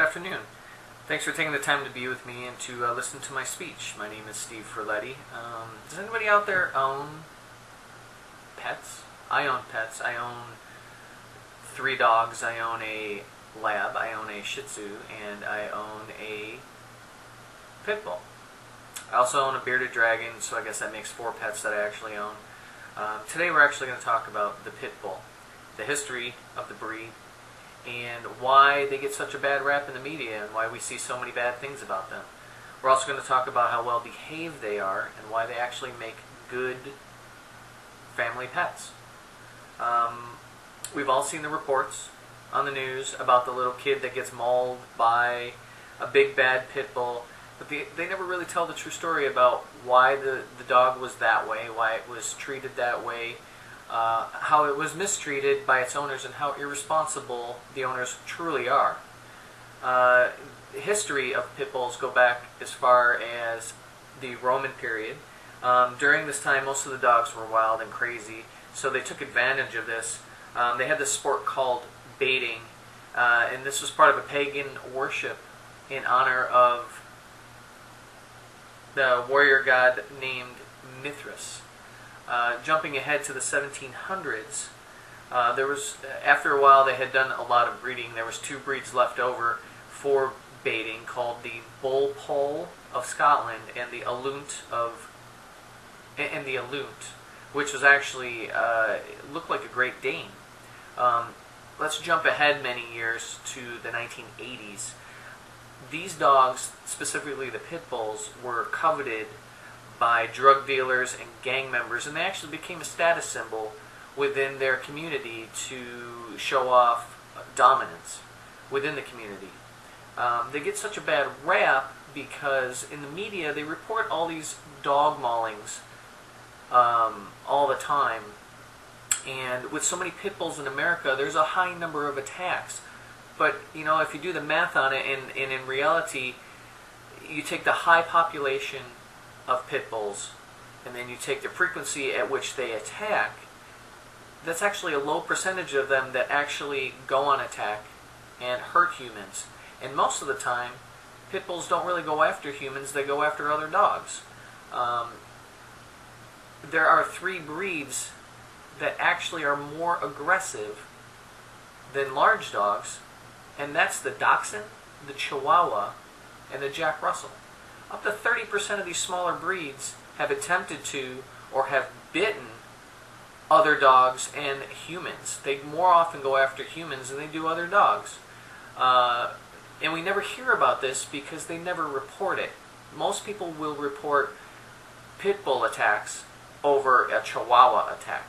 afternoon. Thanks for taking the time to be with me and to listen to my speech. My name is Steve Ferletti. Does anybody out there own pets? I own pets. I own 3 dogs. I own a lab. I own a Shih Tzu, and I own a pit bull. I also own a bearded dragon, so I guess that makes 4 pets that I actually own. Today we're actually going to talk about the pit bull, the history of the breed, and why they get such a bad rap in the media and why we see so many bad things about them. We're also going to talk about how well behaved they are and why they actually make good family pets. We've all seen the reports on the news about the little kid that gets mauled by a big bad pit bull, but they never really tell the true story about why the dog was that way, why it was treated that way, how it was mistreated by its owners, and how irresponsible the owners truly are. The history of pit bulls go back as far as the Roman period. During this time, most of the dogs were wild and crazy, so they took advantage of this. They had this sport called baiting, and this was part of a pagan worship in honor of the warrior god named Mithras. Jumping ahead to the 1700s, after a while they had done a lot of breeding. There was 2 breeds left over for baiting, called the Bull Poll of Scotland and the Alunt which was actually looked like a Great Dane. Let's jump ahead many years to the 1980s. These dogs, specifically the pit bulls, were coveted by drug dealers and gang members, and they actually became a status symbol within their community to show off dominance within the community. They get such a bad rap because in the media they report all these dog maulings all the time, and with so many pit bulls in America, there's a high number of attacks. But you know, if you do the math on it, and in reality, you take the high population of pit bulls, and then you take the frequency at which they attack, that's actually a low percentage of them that actually go on attack and hurt humans. And most of the time, pit bulls don't really go after humans, they go after other dogs. There are 3 breeds that actually are more aggressive than large dogs, and that's the Dachshund, the Chihuahua, and the Jack Russell. Up to 30% of these smaller breeds have attempted to or have bitten other dogs and humans. They more often go after humans than they do other dogs. And we never hear about this because they never report it. Most people will report pit bull attacks over a Chihuahua attack.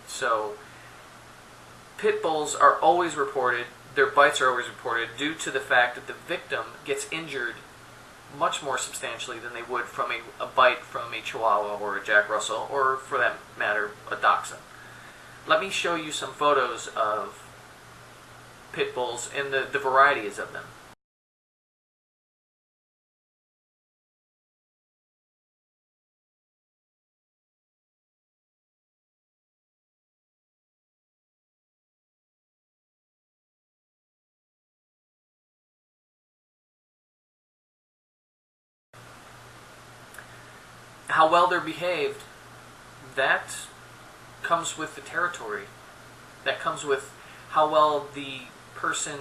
So pit bulls are always reported, their bites are always reported, due to the fact that the victim gets injured much more substantially than they would from a bite from a Chihuahua or a Jack Russell, or for that matter, a Dachshund. Let me show you some photos of pit bulls and the varieties of them. How well they're behaved, that comes with the territory. That comes with how well the person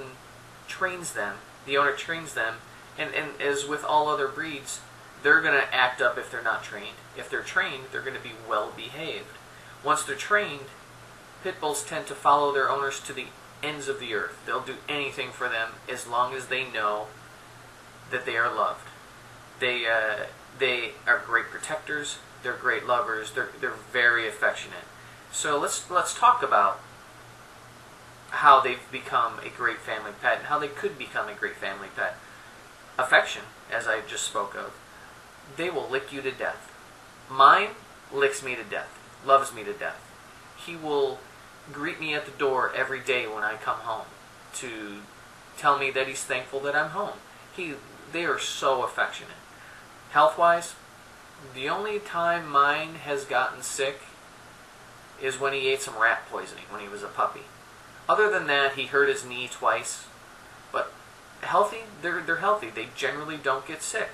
trains them, the owner trains them, and as with all other breeds, they're going to act up if they're not trained. If they're trained, they're going to be well behaved. Once they're trained, pit bulls tend to follow their owners to the ends of the earth. They'll do anything for them as long as they know that they are loved. They are great protectors, they're great lovers, they're very affectionate. So let's talk about how they've become a great family pet and how they could become a great family pet. Affection, as I just spoke of. They will lick you to death. Mine licks me to death, loves me to death. He will greet me at the door every day when I come home to tell me that he's thankful that I'm home. They are so affectionate. Health-wise, the only time mine has gotten sick is when he ate some rat poisoning when he was a puppy. Other than that, he hurt his knee twice, but healthy, they're healthy. They generally don't get sick.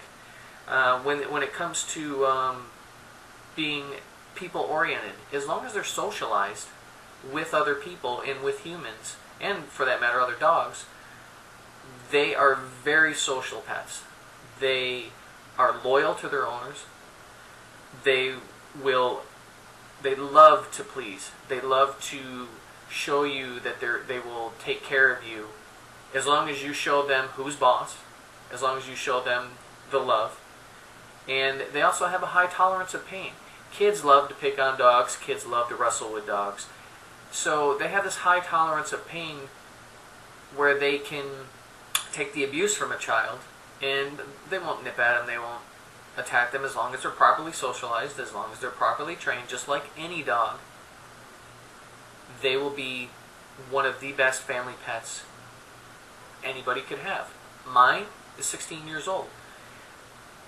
When it comes to being people oriented, as long as they're socialized with other people and with humans, and for that matter other dogs, they are very social pets. They are loyal to their owners. They love to please. They love to show you that they will take care of you as long as you show them who's boss, as long as you show them the love. And they also have a high tolerance of pain. Kids love to pick on dogs. Kids love to wrestle with dogs. So they have this high tolerance of pain where they can take the abuse from a child and they won't nip at them, they won't attack them as long as they're properly socialized, as long as they're properly trained, just like any dog. They will be one of the best family pets anybody could have. Mine is 16 years old.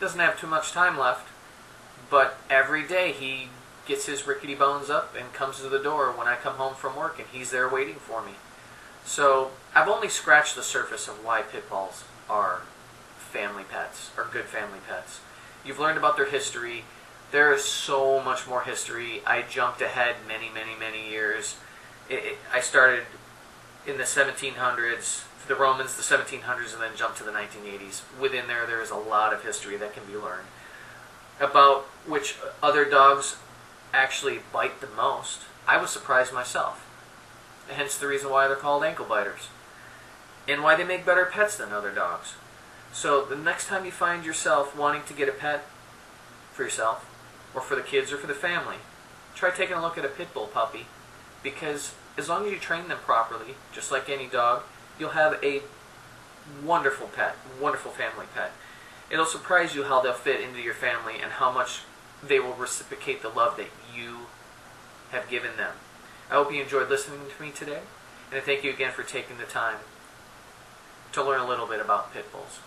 Doesn't have too much time left, but every day he gets his rickety bones up and comes to the door when I come home from work, and he's there waiting for me. So I've only scratched the surface of why pit bulls are family pets, or good family pets. You've learned about their history. There is so much more history. I jumped ahead many years. I started in the 1700s, the Romans, the 1700s, and then jumped to the 1980s. Within there is a lot of history that can be learned about which other dogs actually bite the most. I was surprised myself. Hence the reason why they're called ankle biters. And why they make better pets than other dogs. So the next time you find yourself wanting to get a pet for yourself, or for the kids, or for the family, try taking a look at a pit bull puppy. Because as long as you train them properly, just like any dog, you'll have a wonderful pet, wonderful family pet. It'll surprise you how they'll fit into your family and how much they will reciprocate the love that you have given them. I hope you enjoyed listening to me today, and I thank you again for taking the time to learn a little bit about pit bulls.